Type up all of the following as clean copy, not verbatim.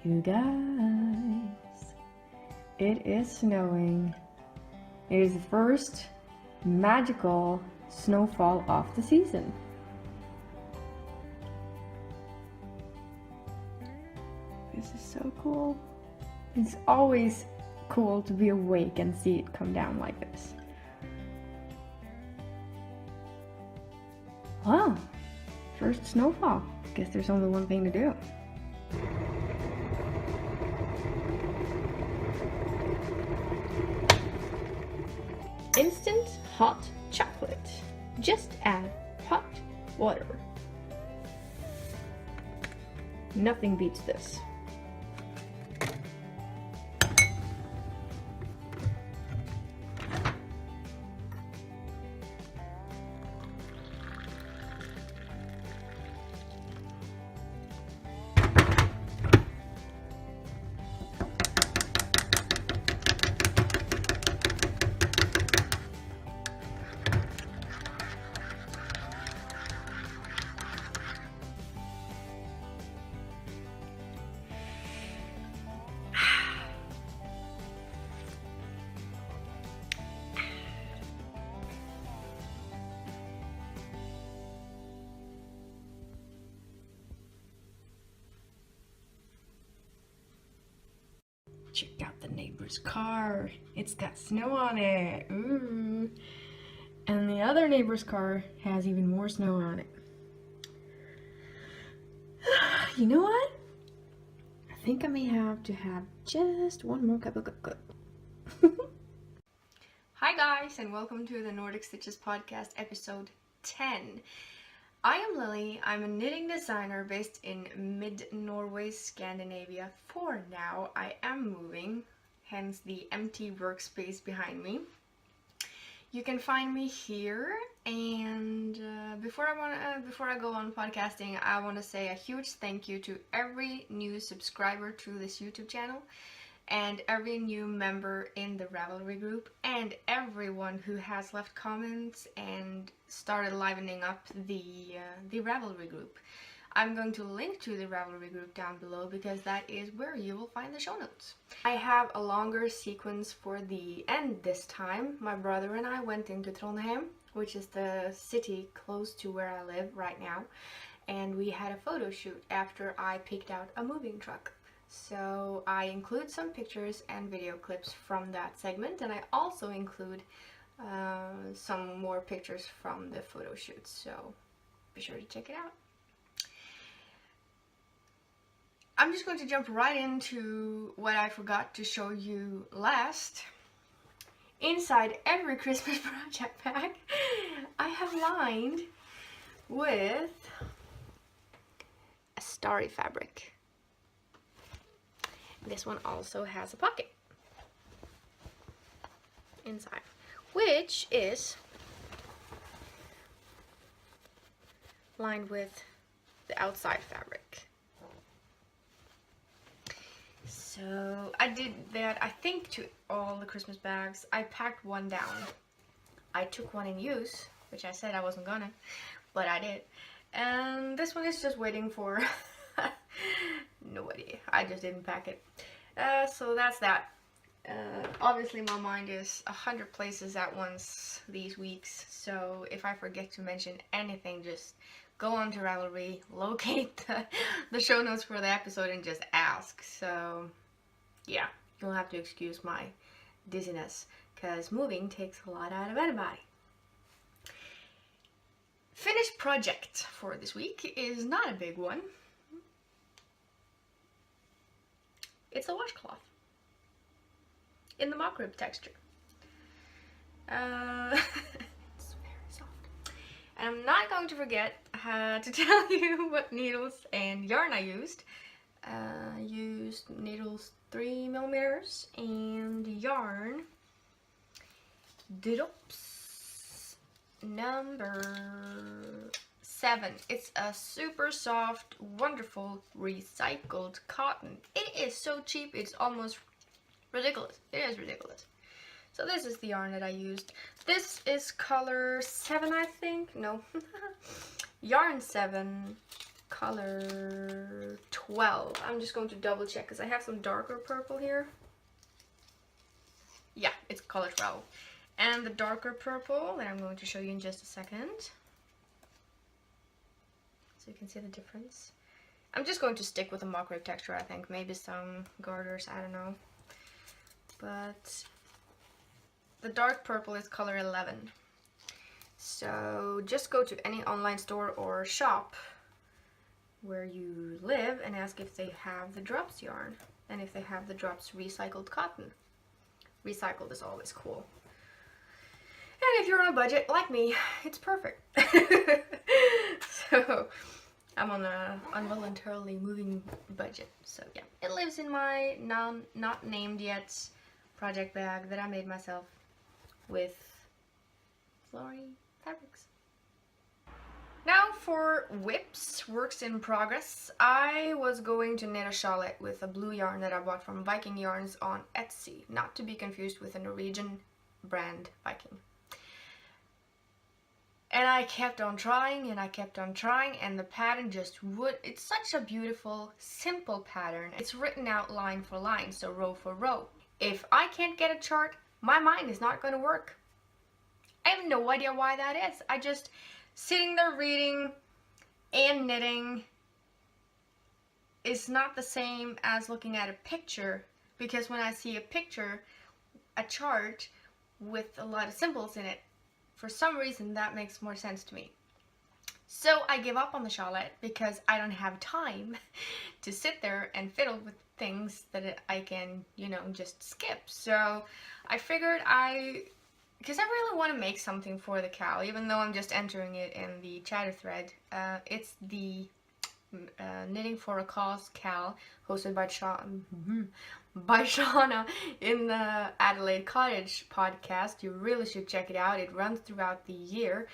You guys, it is snowing. It is the first magical snowfall of the season. This is so cool. It's always cool to be awake and see it come down like this. Wow, first snowfall. Guess there's only one thing to do. Instant hot chocolate. Just add hot water. Nothing beats this. Check out the neighbor's car. It's got snow on it. Ooh. And the other neighbor's car has even more snow on it. You know what? I think I may have to have just one more cup of cocoa. Hi guys, and welcome to the Nordic Stitches podcast, episode 10. I am Lily. I'm a knitting designer based in mid-Norway, Scandinavia. For now, I am moving, hence the empty workspace behind me. You can find me here, and before I go on podcasting, I want to say a huge thank you to every new subscriber to this YouTube channel, and every new member in the Ravelry Group, and everyone who has left comments and started livening up the Ravelry Group. I'm going to link to the Ravelry Group down below because that is where you will find the show notes. I have a longer sequence for the end this time. My brother and I went into Trondheim, which is the city close to where I live right now, and we had a photo shoot after I picked out a moving truck. So I include some pictures and video clips from that segment, and I also include some more pictures from the photo shoot, so be sure to check it out. I'm just going to jump right into what I forgot to show you last. Inside every Christmas project pack, I have lined with a starry fabric. This one also has a pocket inside, which is lined with the outside fabric. So I did that, I think, to all the Christmas bags. I packed one down. I took one in use, which I said I wasn't gonna, but I did. And this one is just waiting for nobody. I just didn't pack it. So that's that. Obviously my mind is 100 places at once these weeks, so if I forget to mention anything, just go on to Ravelry, locate the show notes for the episode, and just ask. So yeah, you'll have to excuse my dizziness, because moving takes a lot out of anybody. Finished project for this week is not a big one. It's a washcloth in the mock rib texture. It's very soft. And I'm not going to forget to tell you what needles and yarn I used. I used needles 3mm and yarn drops number 7. It's a super soft, wonderful recycled cotton. It is so cheap, it's almost ridiculous. It is ridiculous. So this is the yarn that I used. This is color 7, I think. No. Yarn 7. color 12. I'm just going to double check because I have some darker purple here. Yeah, it's color 12. And the darker purple that I'm going to show you in just a second. So you can see the difference. I'm just going to stick with the mockery texture, I think. Maybe some garters, I don't know. But the dark purple is color 11. So just go to any online store or shop where you live and ask if they have the drops yarn. And if they have the drops recycled cotton. Recycled is always cool. And if you're on a budget like me, it's perfect. So I'm on a involuntarily moving budget. So yeah, it lives in my not named yet project bag that I made myself with flowery fabrics. Now for whips, works in progress. I was going to knit a shawlette with a blue yarn that I bought from Viking Yarns on Etsy, not to be confused with the Norwegian brand Viking. And I kept on trying and I kept on trying, and the pattern just would. It's such a beautiful, simple pattern. It's written out line for line, so row for row. If I can't get a chart, my mind is not going to work. I have no idea why that is. I just sitting there reading and knitting is not the same as looking at a picture, because when I see a picture, a chart with a lot of symbols in it, for some reason that makes more sense to me. So I give up on the shawlette because I don't have time to sit there and fiddle with things that I can, you know, just skip. So I figured because I really want to make something for the cowl, even though I'm just entering it in the chatter thread. It's the Knitting for a Cause cowl, hosted by Shauna in the Adelaide Cottage podcast. You really should check it out. It runs throughout the year.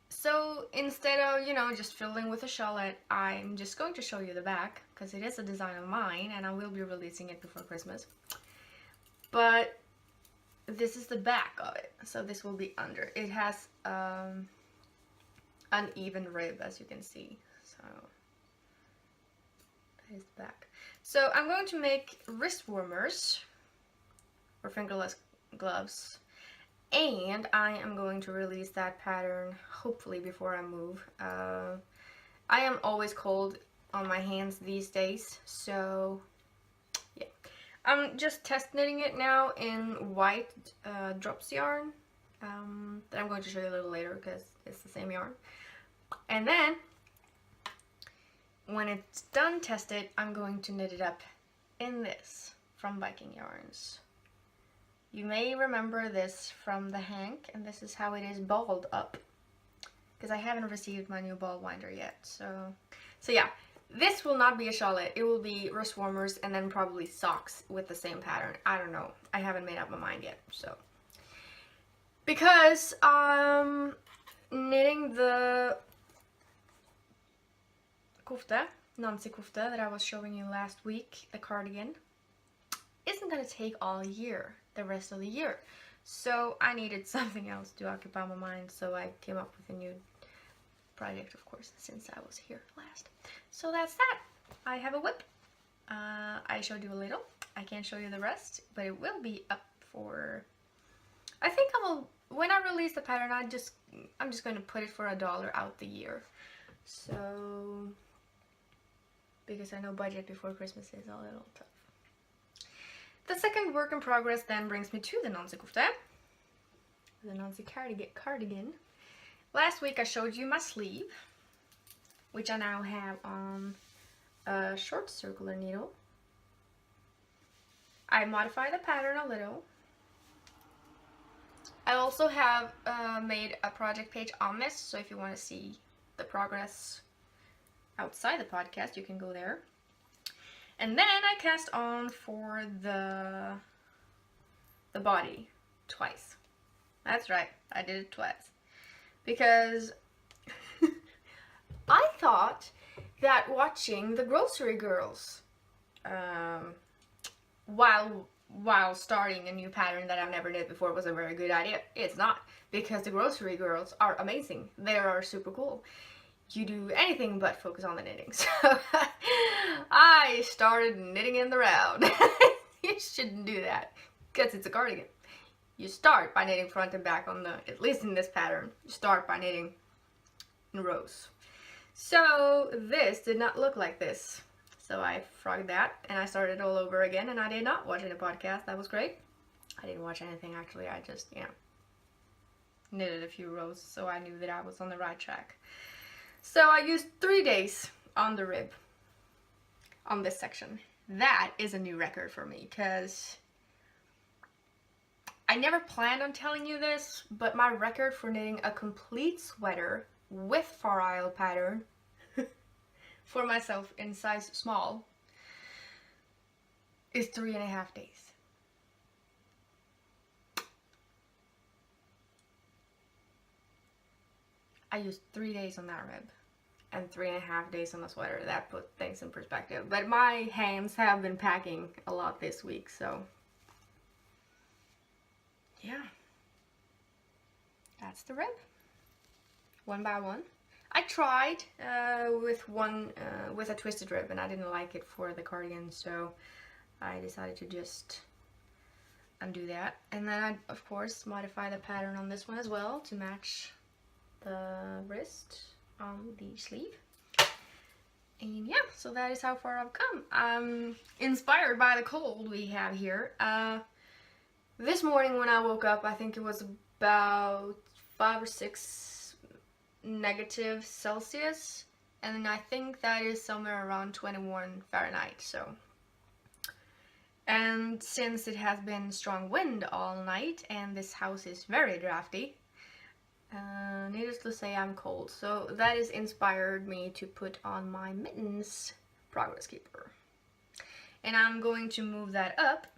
So instead of, you know, just fiddling with a shawlette, I'm just going to show you the back, because it is a design of mine and I will be releasing it before Christmas. But this is the back of it, so this will be under. It has uneven rib, as you can see. So that is the back. So I'm going to make wrist warmers or fingerless gloves, and I am going to release that pattern hopefully before I move. I am always cold on my hands these days, so yeah. I'm just test knitting it now in white drops yarn that I'm going to show you a little later because it's the same yarn. And then when it's done tested, I'm going to knit it up in this from Viking Yarns. You may remember this from the Hank, and this is how it is balled up, because I haven't received my new ball winder yet. So yeah, this will not be a shawlette. It will be wrist warmers and then probably socks with the same pattern. I don't know. I haven't made up my mind yet. So because knitting the kofte, Nancy kofte that I was showing you last week, the cardigan, isn't going to take all year, the rest of the year. So I needed something else to occupy my mind, so I came up with a new project, of course, since I was here last. So that's that. I have a whip. I showed you a little. I can't show you the rest, but it will be up for, I think when I release the pattern, I'm just going to put it for $1 out the year. So, because I know budget before Christmas is a little tough. The second work in progress then brings me to the Nancy kofte, the Nancy cardigan. Last week I showed you my sleeve, which I now have on a short circular needle. I modified the pattern a little. I also have made a project page on this, so if you want to see the progress outside the podcast, you can go there. And then I cast on for the body twice. That's right, I did it twice. Because I thought that watching the Grocery Girls while starting a new pattern that I've never knit before was a very good idea. It's not, because the Grocery Girls are amazing. They are super cool. you do anything but focus on the knitting. So I started knitting in the round. You shouldn't do that because it's a cardigan. You start by knitting front and back on the, at least in this pattern, you start by knitting in rows. So this did not look like this. So I frogged that and I started all over again, and I did not watch any podcast. That was great. I didn't watch anything actually. I just, knitted a few rows so I knew that I was on the right track. So I used 3 days on the rib on this section. That is a new record for me because I never planned on telling you this, but my record for knitting a complete sweater with Far Isle pattern for myself in size small is 3.5 days. I used 3 days on that rib and 3.5 days on the sweater. That put things in perspective. But my hands have been packing a lot this week, so yeah. That's the rib. One by one. I tried with a twisted rib and I didn't like it for the cardigan, so I decided to just undo that. And then I, of course, modify the pattern on this one as well to match the wrist on the sleeve. And yeah, so that is how far I've come. I'm inspired by the cold we have here. This morning when I woke up, I think it was about 5 or 6 negative Celsius, and I think that is somewhere around 21 Fahrenheit. So, and since it has been strong wind all night and this house is very drafty, needless to say, I'm cold. So that has inspired me to put on my mittens progress keeper, and I'm going to move that up.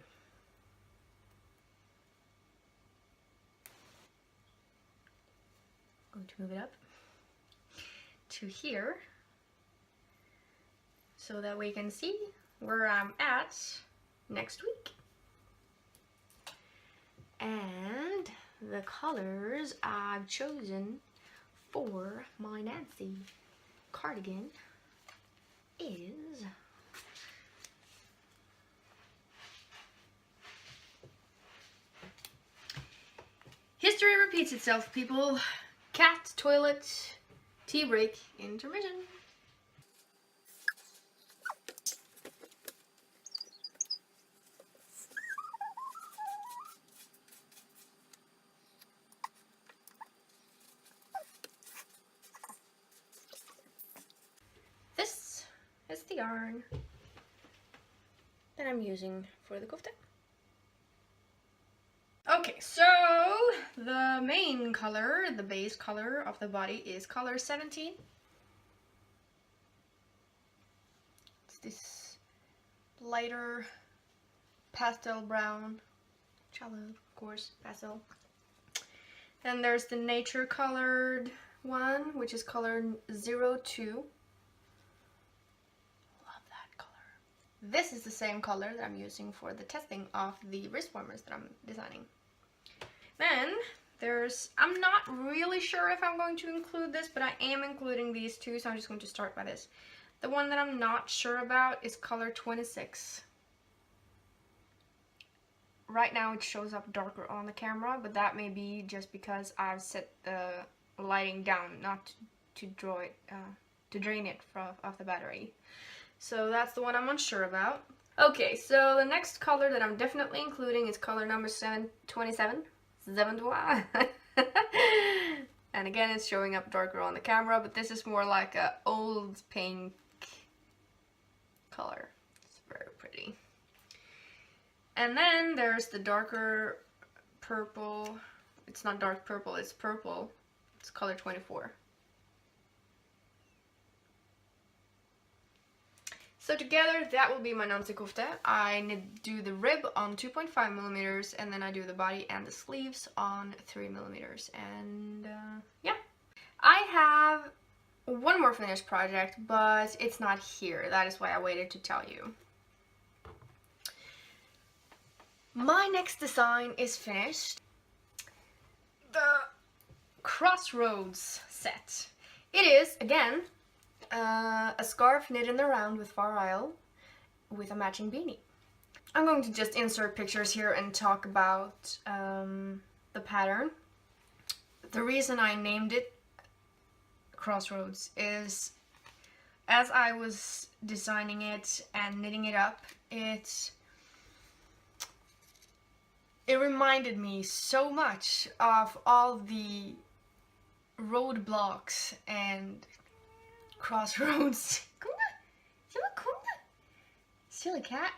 Going to move it up to here so that we can see where I'm at next week. And the colors I've chosen for my Nancy cardigan is history repeats itself, people. Cat, toilet, tea break, intermission. This is the yarn that I'm using for the kofta. Okay, so the main color, the base color of the body is color 17. It's this lighter pastel brown, shallow, of course, pastel. Then there's the nature colored one, which is color 02. Love that color. This is the same color that I'm using for the testing of the wrist warmers that I'm designing. Then there's, I'm not really sure if I'm going to include this, but I am including these two, so I'm just going to start by this. The one that I'm not sure about is color 26. Right now it shows up darker on the camera, but that may be just because I've set the lighting down, not to draw it, to drain it off the battery. So that's the one I'm unsure about. Okay, so the next color that I'm definitely including is color number 27. And again, it's showing up darker on the camera, but this is more like a old pink color. It's very pretty. And then there's the darker purple. It's not dark purple, it's purple. It's color 24. So together, that will be my Nancy kofta. I do the rib on 2.5 millimeters, and then I do the body and the sleeves on 3 millimeters. And yeah. I have one more finished project, but it's not here. That is why I waited to tell you. My next design is finished. The Crossroads set. It is, again, a scarf knit in the round with Far Isle with a matching beanie. I'm going to just insert pictures here and talk about the pattern. The reason I named it Crossroads is, as I was designing it and knitting it up, it reminded me so much of all the roadblocks and crossroads. Silly cat.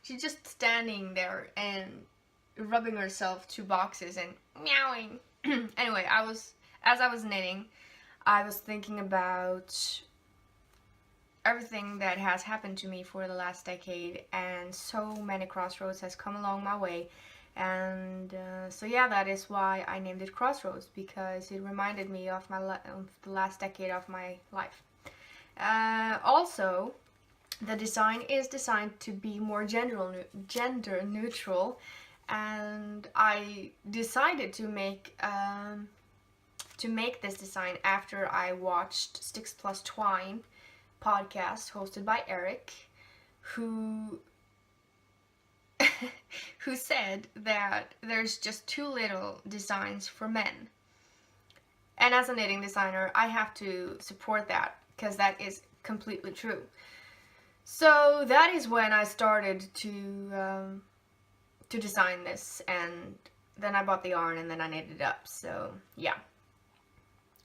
She's just standing there and rubbing herself to boxes and meowing. Anyway, as I was knitting, I was thinking about everything that has happened to me for the last decade, and so many crossroads has come along my way. And so yeah, that is why I named it Crossroads, because it reminded me of of the last decade of my life. Also, the design is designed to be more gender neutral, and I decided to make this design after I watched Sticks Plus Twine podcast hosted by Eric, who said that there's just too little designs for men. And as a knitting designer, I have to support that, because that is completely true. So that is when I started to design this, and then I bought the yarn and then I knitted it up. So yeah,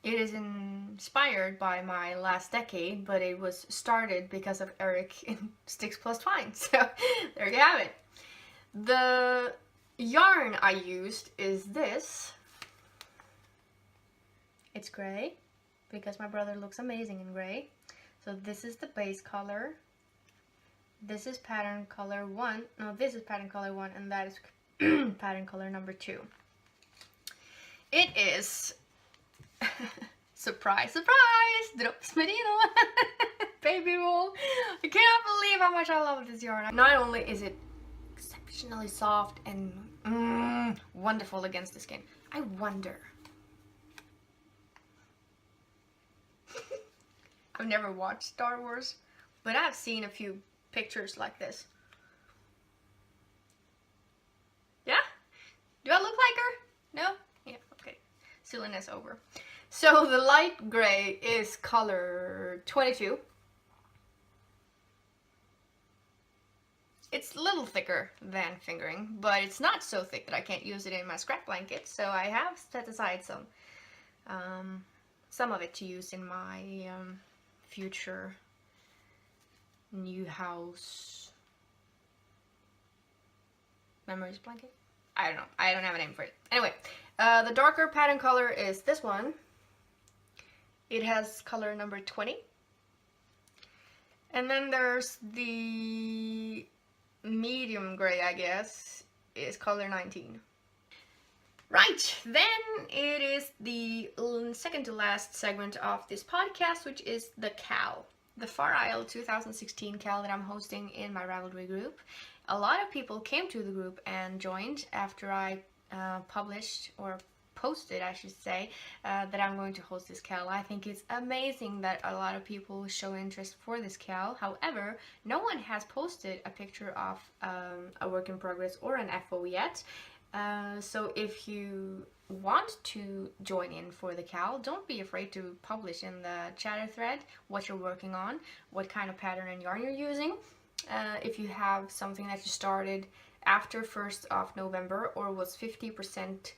it is inspired by my last decade, but it was started because of Eric in Sticks Plus Twine. So there you have it. The yarn I used is this. It's gray, because my brother looks amazing in gray. So this is the base color. This is pattern color 1. No, this is pattern color 1, and that is pattern color number 2. It is surprise, surprise! Drops Merino baby wool. I can't believe how much I love this yarn. Not only is it exceptionally soft and wonderful against the skin, I wonder. I've never watched Star Wars, but I've seen a few pictures like this. Yeah? Do I look like her? No? Yeah, okay. Silliness over. So the light gray is color 22. It's a little thicker than fingering, but it's not so thick that I can't use it in my scrap blanket, so I have set aside some of it to use in my future new house memories blanket. I don't know. I don't have a name for it. Anyway, the darker pattern color is this one. It has color number 20. And then there's the medium gray, I guess, is color 19. Right, then it is the second to last segment of this podcast, which is the Cal. The Far Isle 2016 Cal that I'm hosting in my Ravelry group. A lot of people came to the group and joined after I published, or posted I should say, that I'm going to host this Cal. I think it's amazing that a lot of people show interest for this Cal. However, no one has posted a picture of a work in progress or an FO yet. So if you want to join in for the Cal, don't be afraid to publish in the chatter thread what you're working on, what kind of pattern and yarn you're using. If you have something that you started after 1st of November or was 50%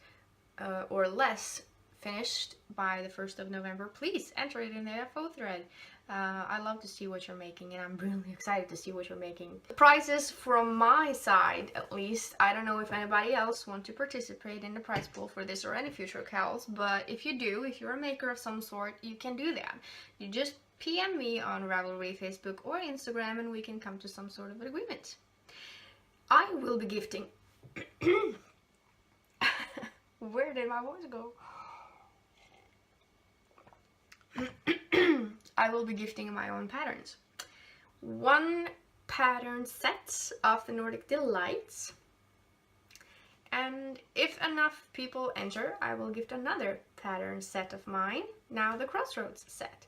or less finished by the 1st of November, please enter it in the FO thread. I love to see what you're making, and I'm really excited to see what you're making. The prizes from my side, at least, I don't know if anybody else wants to participate in the prize pool for this or any future Cals, but if you do, if you're a maker of some sort, you can do that. You just PM me on Ravelry, Facebook, or Instagram, and we can come to some sort of an agreement. I will be gifting... Where did my voice go? I will be gifting my own patterns. One pattern set of the Nordic Delights, And if enough people enter, I will gift another pattern set of mine, now the Crossroads set.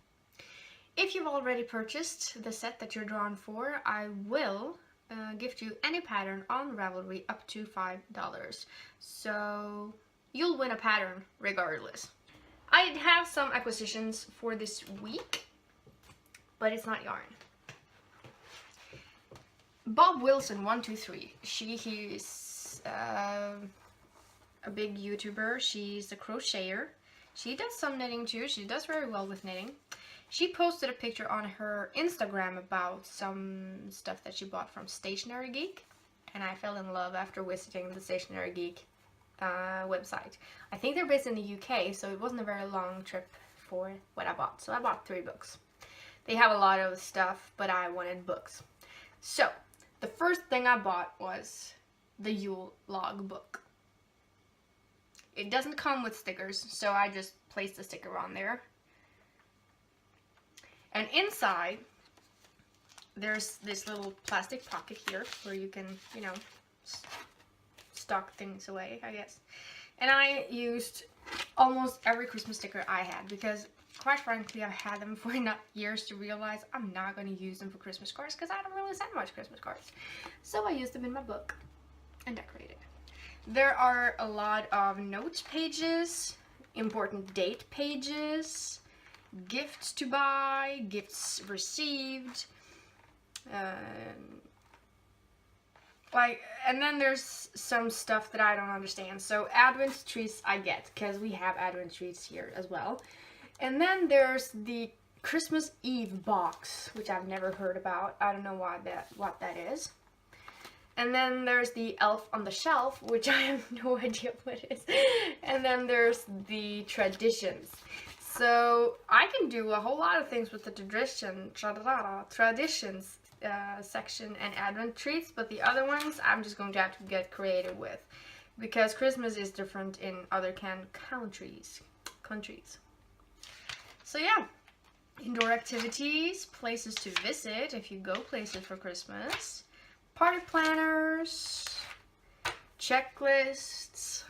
If you've already purchased the set that you're drawn for, I will gift you any pattern on Ravelry up to $5. So you'll win a pattern regardless. I have some acquisitions for this week, but it's not yarn. Bob Wilson 123. He's a big YouTuber. She's a crocheter. She does some knitting too. She does very well with knitting. She posted a picture on her Instagram about some stuff that she bought from Stationery Geek, and I fell in love after visiting the Stationery Geek website. I think they're based in the UK, so it wasn't a very long trip for what I bought. So I bought 3 books. They have a lot of stuff, but I wanted books. So the first thing I bought was the Yule log book. It doesn't come with stickers, so I just placed a sticker on there. And inside, there's this little plastic pocket here where you can, you know, stock things away, I guess. And I used almost every Christmas sticker I had because, quite frankly, I've had them for enough years to realize I'm not going to use them for Christmas cards because I don't really send much Christmas cards. So I used them in my book and decorated. There are a lot of notes pages, important date pages, gifts to buy, gifts received, and then there's some stuff that I don't understand. So Advent treats I get, because we have Advent treats here as well. And then there's the Christmas Eve box, which I've never heard about. I don't know what that is. And then there's the Elf on the Shelf, which I have no idea what it is. And then there's the traditions. So I can do a whole lot of things with the traditions section and Advent treats, but the other ones I'm just going to have to get creative with, because Christmas is different in other countries. So yeah, indoor activities, places to visit if you go places for Christmas, party planners, checklists.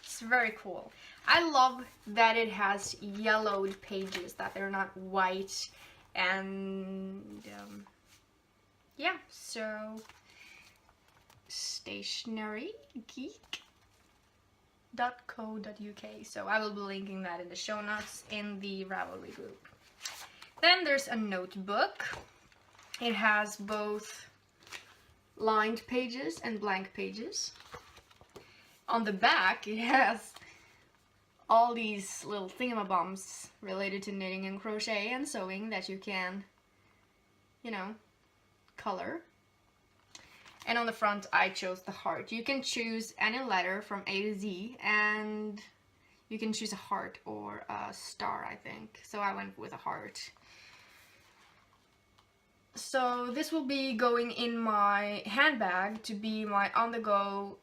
It's very cool. I love that it has yellowed pages, that they're not white, and yeah, so stationerygeek.co.uk. So I will be linking that in the show notes in the Ravelry group. Then there's a notebook. It has both lined pages and blank pages. On the back, it has all these little thingamabombs related to knitting and crochet and sewing that you can, you know, color. And on the front, I chose the heart. You can choose any letter from A to Z, and you can choose a heart or a star, I think. So I went with a heart. So this will be going in my handbag to be my on-the-go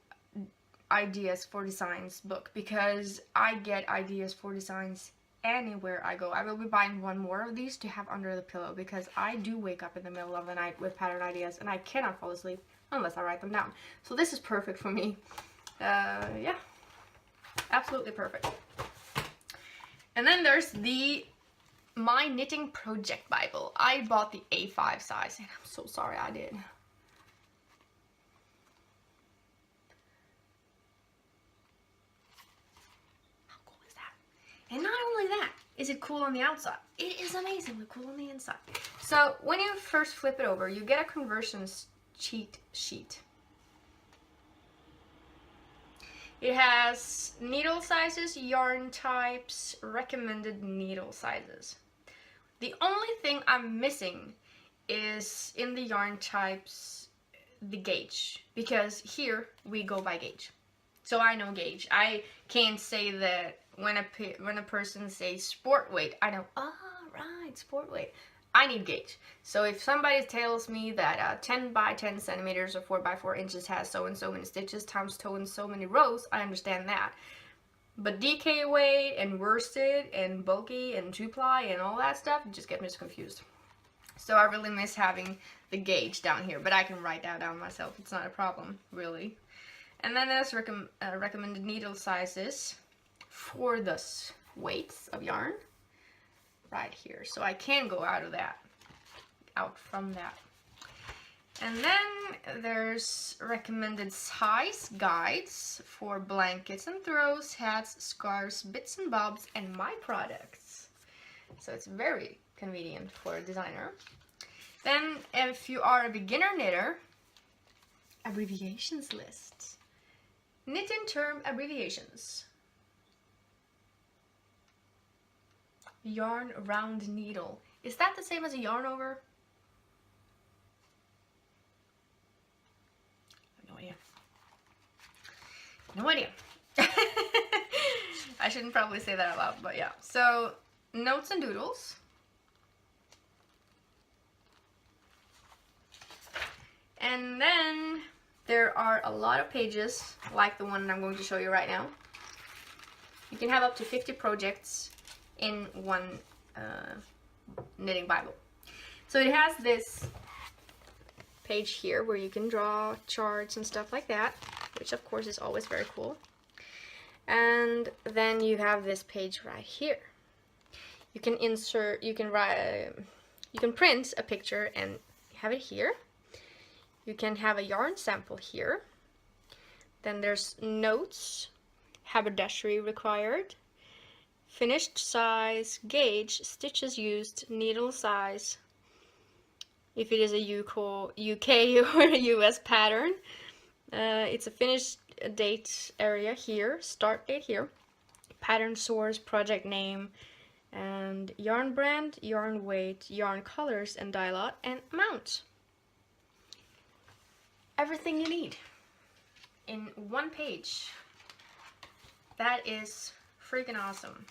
ideas for designs book, because I get ideas for designs anywhere I go. I will be buying one more of these to have under the pillow, because I do wake up in the middle of the night with pattern ideas and I cannot fall asleep unless I write them down. So this is perfect for me. Yeah, absolutely perfect. And then there's the My Knitting Project Bible. I bought the A5 size, and I'm so sorry I did. How cool is that? And not only that, is it cool on the outside, it is amazingly cool on the inside. So when you first flip it over, you get a conversions cheat sheet. It has needle sizes, yarn types, recommended needle sizes. The only thing I'm missing is in the yarn types, the gauge, because here we go by gauge. So I know gauge. I can't say that when a person says sport weight, I know, right, sport weight. I need gauge. So if somebody tells me that 10 by 10 centimeters or 4 by 4 inches has so and so many stitches times so and so many rows, I understand that. But DK weight and worsted and bulky and 2-ply and all that stuff just get me confused. So I really miss having the gauge down here, but I can write that down myself. It's not a problem, really. And then there's recommended needle sizes for the weights of yarn right here. So I can go out from that. And then there's recommended size guides for blankets and throws, hats, scarves, bits and bobs, and my products. So it's very convenient for a designer. Then if you are a beginner knitter, abbreviations list. Knitting term abbreviations. Yarn round needle. Is that the same as a yarn over? No idea. I shouldn't probably say that out loud, but yeah. So, notes and doodles. And then there are a lot of pages, like the one I'm going to show you right now. You can have up to 50 projects in one knitting Bible. So it has this page here where you can draw charts and stuff like that, which of course is always very cool. And then you have this page right here. You can insert, you can print a picture and have it here. You can have a yarn sample here. Then there's notes, haberdashery required, finished size, gauge, stitches used, needle size, if it is a UK or a US pattern. It's a finished date area here, start date here, pattern source, project name, and yarn brand, yarn weight, yarn colors and dye lot, and amount. Everything you need in one page. That is freaking awesome.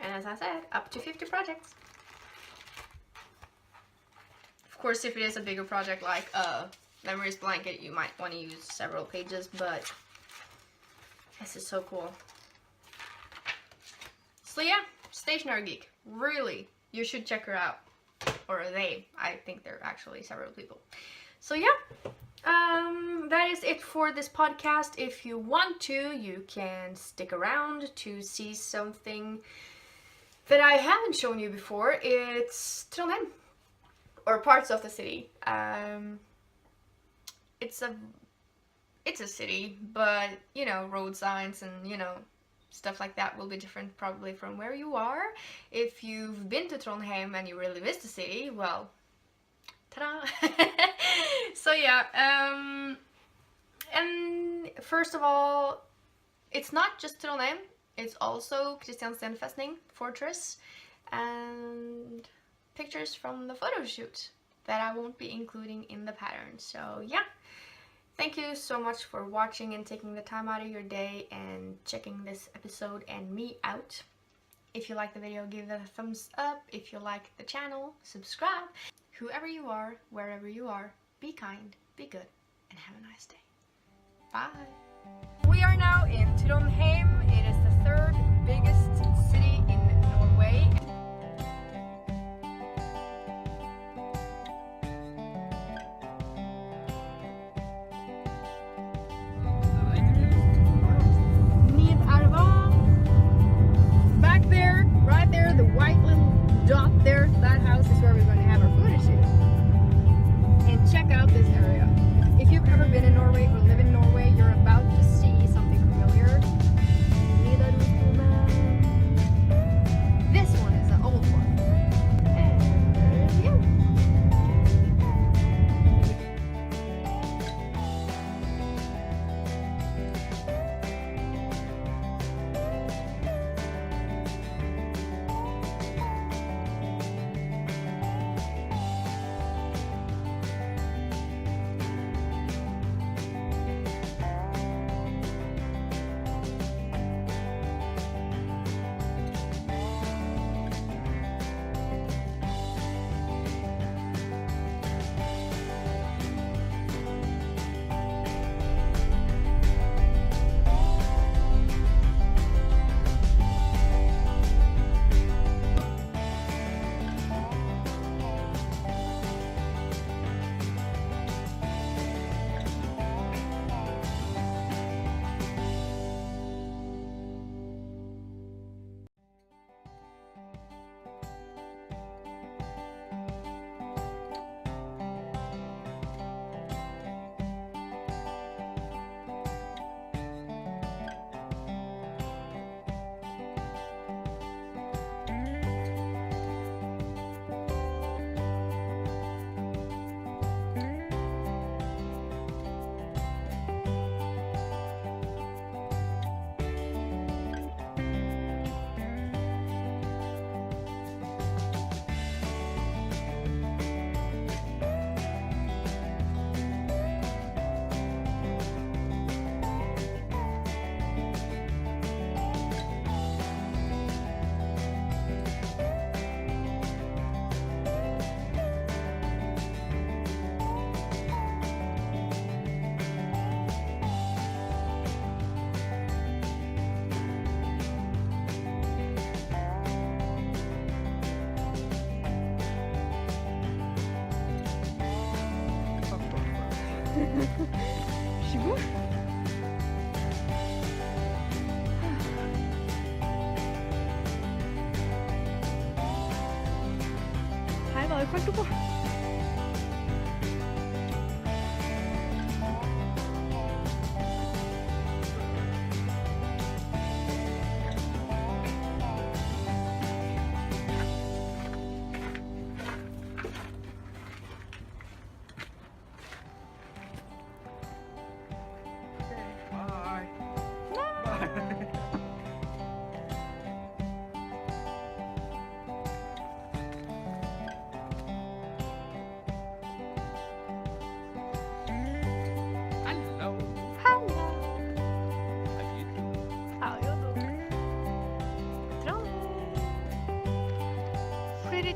And as I said, up to 50 projects. Of course, if it is a bigger project like a memories blanket, you might want to use several pages, but this is so cool. So yeah, Stationery Geek, really, you should check her out. Or they, I think they're actually several people. So yeah, that is it for this podcast. If you want to, you can stick around to see something that I haven't shown you before. It's Trondheim, or parts of the city. It's a city, but you know, road signs and you know, stuff like that will be different probably from where you are. If you've been to Trondheim and you really miss the city, well, ta-da! So yeah, and first of all, it's not just Trondheim, it's also Kristianstad Festning Fortress and pictures from the photo shoot that I won't be including in the pattern. So yeah, thank you so much for watching and taking the time out of your day and checking this episode and me out. If you like the video, give it a thumbs up. If you like the channel, subscribe. Whoever you are, wherever you are, be kind, be good, and have a nice day. Bye! We are now in Trondheim. It is the third biggest city in Norway. Back there, right there, the white little dot there, that house is where we're going to have our photo shoot. And check out this area. If you've ever been in Norway or live in Norway, you're about to see something familiar. Varsågod. Här var det skönt på.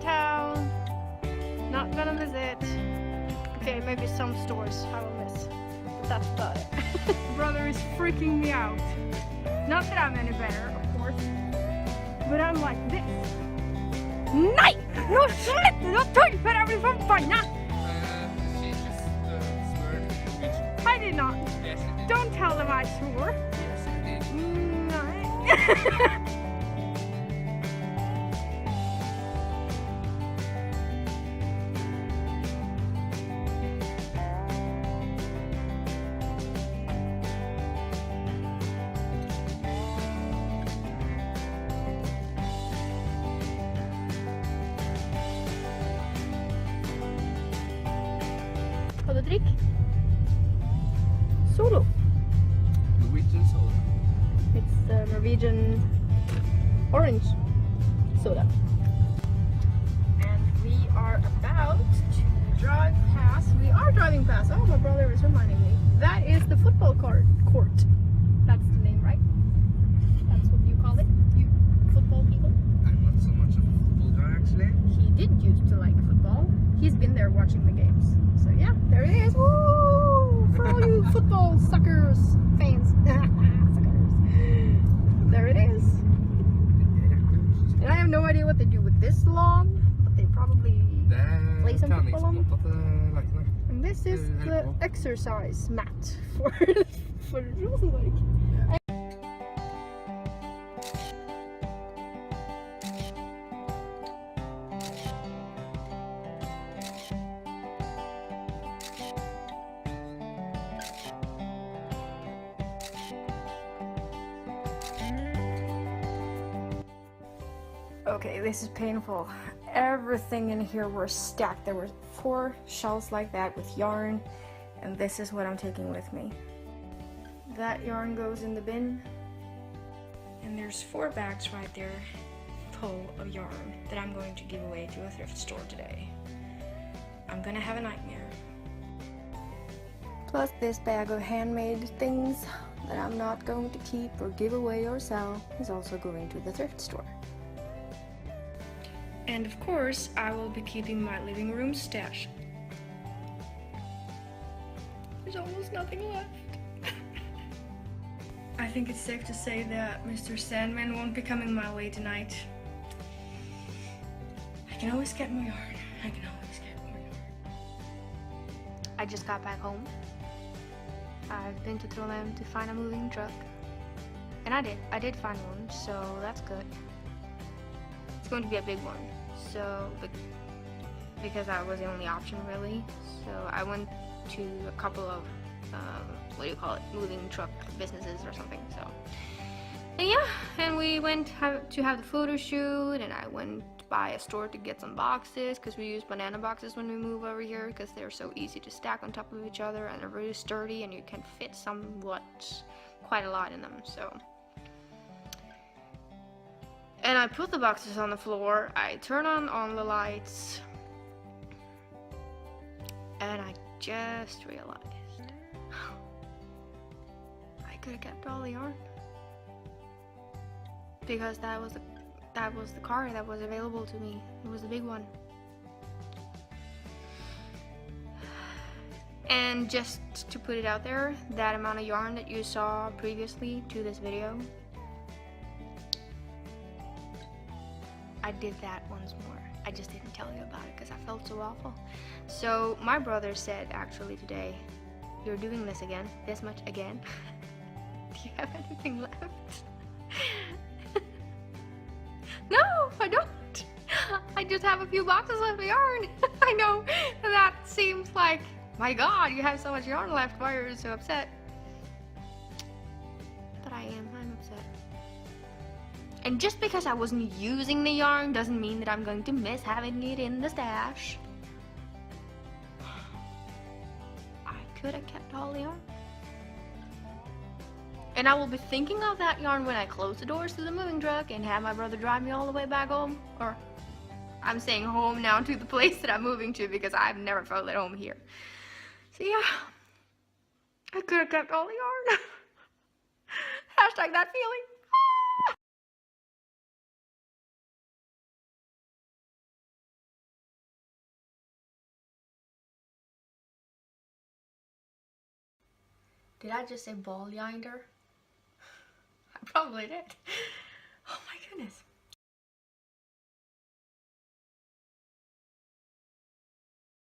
Town. Not gonna visit. Okay, maybe some stores I will miss. But that's about it. Brother is freaking me out. Not that I'm any better, of course. But I'm like this. Nej! No shit! Jag tog för att bli från Fina! She just swore. I did not. Yes, you did. Don't tell them I swore. Yes, you did. Nej. Har du drick? Solo. Norwegian soda. It's the Norwegian orange soda. And we are about to drive past. We are driving past. Oh, my brother is reminding me. That is the football court. That's the name, right? That's what you call it? You football people? I'm not so much of a football guy actually. He did used to like football. He's been there watching the games. So yeah, there it is. Woo! For all you football suckers fans. Suckers. There it is. And I have no idea what they do with this lawn, but they probably play some football on. And this is the exercise mat for Rosenborg. Okay, this is painful. Everything in here were stacked. There were 4 shelves like that with yarn, and this is what I'm taking with me. That yarn goes in the bin, and there's 4 bags right there full of yarn that I'm going to give away to a thrift store today. I'm gonna have a nightmare. Plus this bag of handmade things that I'm not going to keep or give away or sell is also going to the thrift store. And of course, I will be keeping my living room stash. There's almost nothing left. I think it's safe to say that Mr. Sandman won't be coming my way tonight. I can always get more yarn. I can always get more yarn. I just got back home. I've been to Trondheim to find a moving truck. And I did find one, so that's good. It's going to be a big one, so because that was the only option really. So I went to a couple of what do you call it, moving truck businesses or something. So and yeah, and we went to have the photo shoot, and I went by a store to get some boxes because we use banana boxes when we move over here because they're so easy to stack on top of each other and they're really sturdy and you can fit quite a lot in them. So. And I put the boxes on the floor, I turn on all the lights, and I just realized I could have kept all the yarn. Because that was the car that was available to me. It was the big one. And just to put it out there, that amount of yarn that you saw previously to this video, I did that once more. I just didn't tell you about it because I felt so awful. So my brother said actually today, you're doing this again, this much again. Do you have anything left? No, I don't. I just have a few boxes left of yarn. I know that seems like, my God, you have so much yarn left. Why are you so upset? But I'm upset. And just because I wasn't using the yarn doesn't mean that I'm going to miss having it in the stash. I could have kept all the yarn. And I will be thinking of that yarn when I close the doors to the moving truck and have my brother drive me all the way back home. Or I'm saying home now, to the place that I'm moving to, because I've never felt at home here. So yeah, I could have kept all the yarn. Hashtag that feeling. Did I just say ball yinder? I probably did.